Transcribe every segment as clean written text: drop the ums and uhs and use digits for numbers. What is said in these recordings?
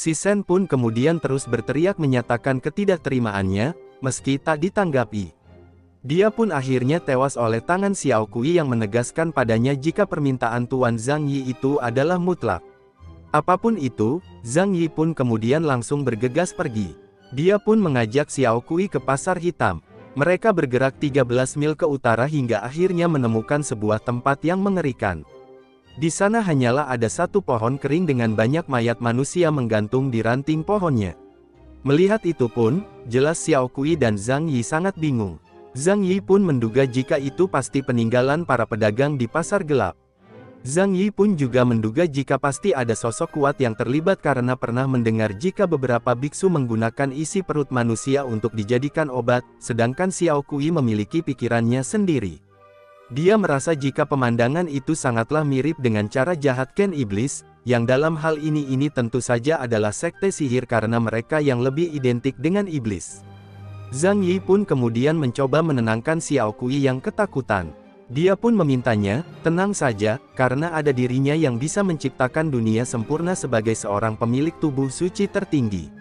Si Shen pun kemudian terus berteriak menyatakan ketidakterimaannya, meski tak ditanggapi. Dia pun akhirnya tewas oleh tangan Xiao Kui yang menegaskan padanya jika permintaan Tuan Zhang Yi itu adalah mutlak. Apapun itu, Zhang Yi pun kemudian langsung bergegas pergi. Dia pun mengajak Xiao Kui ke Pasar Hitam. Mereka bergerak 13 mil ke utara hingga akhirnya menemukan sebuah tempat yang mengerikan. Di sana hanyalah ada satu pohon kering dengan banyak mayat manusia menggantung di ranting pohonnya. Melihat itu pun, jelas Xiao Kui dan Zhang Yi sangat bingung. Zhang Yi pun menduga jika itu pasti peninggalan para pedagang di pasar gelap. Zhang Yi pun juga menduga jika pasti ada sosok kuat yang terlibat karena pernah mendengar jika beberapa biksu menggunakan isi perut manusia untuk dijadikan obat, sedangkan Xiao Kui memiliki pikirannya sendiri. Dia merasa jika pemandangan itu sangatlah mirip dengan cara jahat Ken Iblis, yang dalam hal ini tentu saja adalah sekte sihir karena mereka yang lebih identik dengan iblis. Zhang Yi pun kemudian mencoba menenangkan Xiao Kui yang ketakutan. Dia pun memintanya, tenang saja, karena ada dirinya yang bisa menciptakan dunia sempurna sebagai seorang pemilik tubuh suci tertinggi.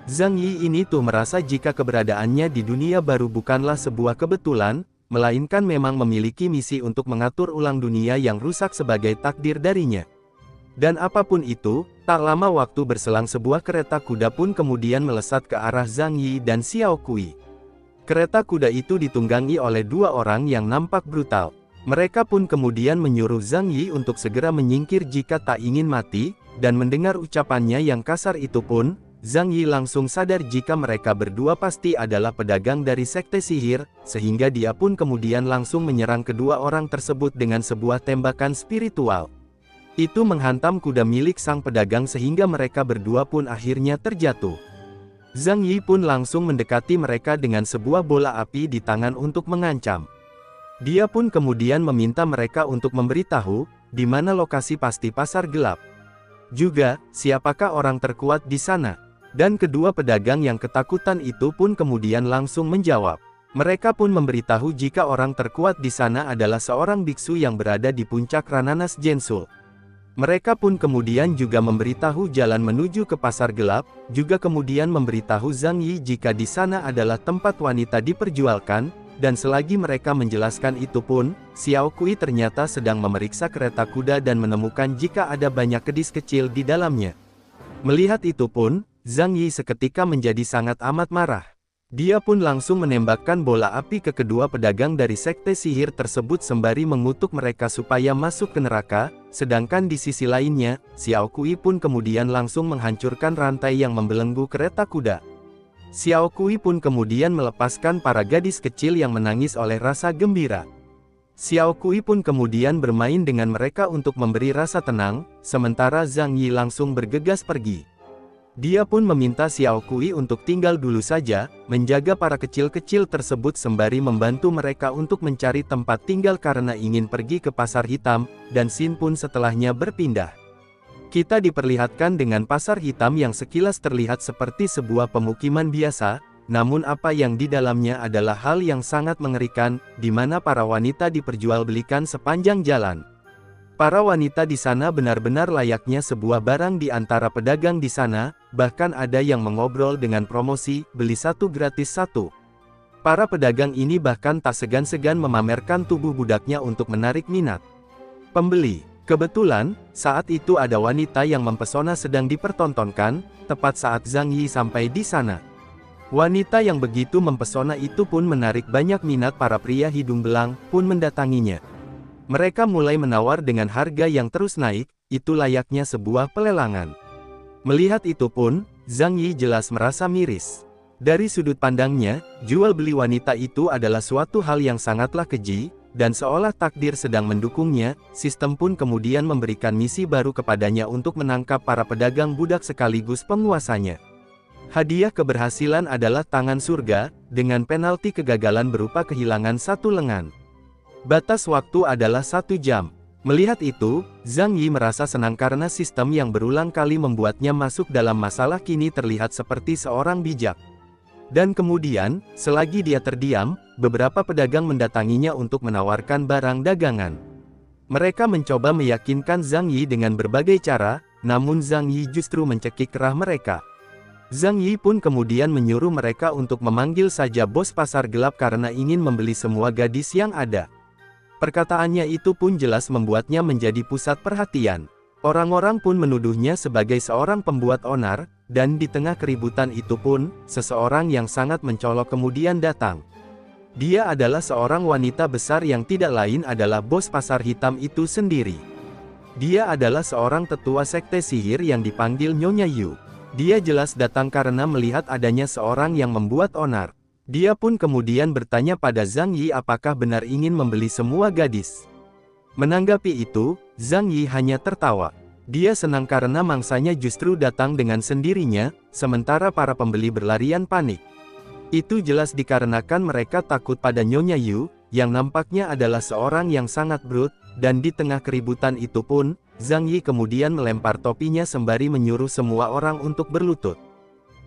Zhang Yi ini tuh merasa jika keberadaannya di dunia baru bukanlah sebuah kebetulan, melainkan memang memiliki misi untuk mengatur ulang dunia yang rusak sebagai takdir darinya. Dan apapun itu, tak lama waktu berselang sebuah kereta kuda pun kemudian melesat ke arah Zhang Yi dan Xiao Kui. Kereta kuda itu ditunggangi oleh dua orang yang nampak brutal. Mereka pun kemudian menyuruh Zhang Yi untuk segera menyingkir jika tak ingin mati, dan mendengar ucapannya yang kasar itu pun, Zhang Yi langsung sadar jika mereka berdua pasti adalah pedagang dari sekte sihir, sehingga dia pun kemudian langsung menyerang kedua orang tersebut dengan sebuah tembakan spiritual. Itu menghantam kuda milik sang pedagang sehingga mereka berdua pun akhirnya terjatuh. Zhang Yi pun langsung mendekati mereka dengan sebuah bola api di tangan untuk mengancam. Dia pun kemudian meminta mereka untuk memberitahu, di mana lokasi pasti pasar gelap. Juga, siapakah orang terkuat di sana? Dan kedua pedagang yang ketakutan itu pun kemudian langsung menjawab. Mereka pun memberitahu jika orang terkuat di sana adalah seorang biksu yang berada di puncak Rananas Gensul. Mereka pun kemudian juga memberitahu jalan menuju ke pasar gelap, juga kemudian memberitahu Zhang Yi jika di sana adalah tempat wanita diperjualkan, dan selagi mereka menjelaskan itu pun, Xiao Kui ternyata sedang memeriksa kereta kuda dan menemukan jika ada banyak kedis kecil di dalamnya. Melihat itu pun, Zhang Yi seketika menjadi sangat amat marah. Dia pun langsung menembakkan bola api ke kedua pedagang dari sekte sihir tersebut sembari mengutuk mereka supaya masuk ke neraka, sedangkan di sisi lainnya, Xiao Kui pun kemudian langsung menghancurkan rantai yang membelenggu kereta kuda. Xiao Kui pun kemudian melepaskan para gadis kecil yang menangis oleh rasa gembira. Xiao Kui pun kemudian bermain dengan mereka untuk memberi rasa tenang, sementara Zhang Yi langsung bergegas pergi. Dia pun meminta Xiao Kui untuk tinggal dulu saja, menjaga para kecil-kecil tersebut sembari membantu mereka untuk mencari tempat tinggal karena ingin pergi ke pasar hitam, dan Xin pun setelahnya berpindah. Kita diperlihatkan dengan pasar hitam yang sekilas terlihat seperti sebuah pemukiman biasa, namun apa yang di dalamnya adalah hal yang sangat mengerikan, di mana para wanita diperjualbelikan sepanjang jalan. Para wanita di sana benar-benar layaknya sebuah barang di antara pedagang di sana, bahkan ada yang mengobrol dengan promosi, beli satu gratis satu. Para pedagang ini bahkan tak segan-segan memamerkan tubuh budaknya untuk menarik minat pembeli. Kebetulan, saat itu ada wanita yang mempesona sedang dipertontonkan, tepat saat Zhang Yi sampai di sana. Wanita yang begitu mempesona itu pun menarik banyak minat para pria hidung belang, pun mendatanginya. Mereka mulai menawar dengan harga yang terus naik, itu layaknya sebuah pelelangan. Melihat itu pun, Zhang Yi jelas merasa miris. Dari sudut pandangnya, jual beli wanita itu adalah suatu hal yang sangatlah keji, dan seolah takdir sedang mendukungnya, sistem pun kemudian memberikan misi baru kepadanya untuk menangkap para pedagang budak sekaligus penguasanya. Hadiah keberhasilan adalah tangan surga, dengan penalti kegagalan berupa kehilangan satu lengan. Batas waktu adalah 1 jam. Melihat itu, Zhang Yi merasa senang karena sistem yang berulang kali membuatnya masuk dalam masalah kini terlihat seperti seorang bijak. Dan kemudian, selagi dia terdiam, beberapa pedagang mendatanginya untuk menawarkan barang dagangan. Mereka mencoba meyakinkan Zhang Yi dengan berbagai cara, namun Zhang Yi justru mencekik kerah mereka. Zhang Yi pun kemudian menyuruh mereka untuk memanggil saja bos pasar gelap karena ingin membeli semua gadis yang ada. Perkataannya itu pun jelas membuatnya menjadi pusat perhatian. Orang-orang pun menuduhnya sebagai seorang pembuat onar, dan di tengah keributan itu pun, seseorang yang sangat mencolok kemudian datang. Dia adalah seorang wanita besar yang tidak lain adalah bos pasar hitam itu sendiri. Dia adalah seorang tetua sekte sihir yang dipanggil Nyonya Yu. Dia jelas datang karena melihat adanya seorang yang membuat onar. Dia pun kemudian bertanya pada Zhang Yi apakah benar ingin membeli semua gadis. Menanggapi itu, Zhang Yi hanya tertawa. Dia senang karena mangsanya justru datang dengan sendirinya, sementara para pembeli berlarian panik. Itu jelas dikarenakan mereka takut pada Nyonya Yu, yang nampaknya adalah seorang yang sangat brut, dan di tengah keributan itu pun, Zhang Yi kemudian melempar topinya sembari menyuruh semua orang untuk berlutut.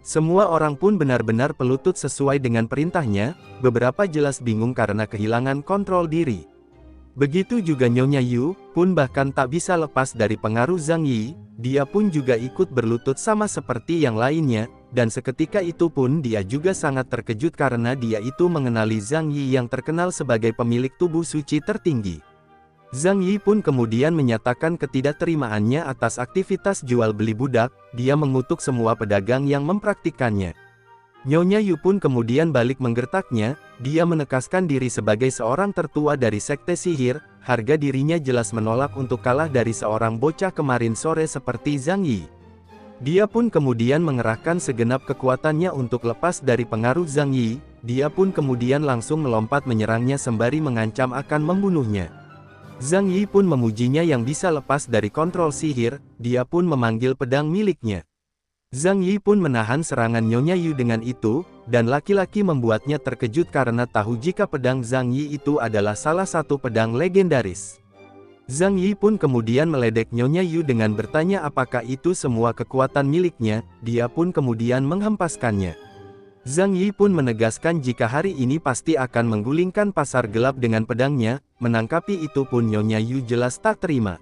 Semua orang pun benar-benar pelutut sesuai dengan perintahnya, beberapa jelas bingung karena kehilangan kontrol diri. Begitu juga Nyonya Yu, pun bahkan tak bisa lepas dari pengaruh Zhang Yi, dia pun juga ikut berlutut sama seperti yang lainnya, dan seketika itu pun dia juga sangat terkejut karena dia itu mengenali Zhang Yi yang terkenal sebagai pemilik tubuh suci tertinggi. Zhang Yi pun kemudian menyatakan ketidakterimaannya atas aktivitas jual beli budak, dia mengutuk semua pedagang yang mempraktikannya. Nyonya Yu pun kemudian balik menggertaknya, dia menekaskan diri sebagai seorang tertua dari sekte sihir, harga dirinya jelas menolak untuk kalah dari seorang bocah kemarin sore seperti Zhang Yi. Dia pun kemudian mengerahkan segenap kekuatannya untuk lepas dari pengaruh Zhang Yi, dia pun kemudian langsung melompat menyerangnya sembari mengancam akan membunuhnya. Zhang Yi pun memujinya yang bisa lepas dari kontrol sihir, dia pun memanggil pedang miliknya. Zhang Yi pun menahan serangan Nyonya Yu dengan itu, dan laki-laki membuatnya terkejut karena tahu jika pedang Zhang Yi itu adalah salah satu pedang legendaris. Zhang Yi pun kemudian meledek Nyonya Yu dengan bertanya apakah itu semua kekuatan miliknya, dia pun kemudian menghempaskannya. Zhang Yi pun menegaskan jika hari ini pasti akan menggulingkan pasar gelap dengan pedangnya, menangkapi itu pun Nyonya Yu jelas tak terima.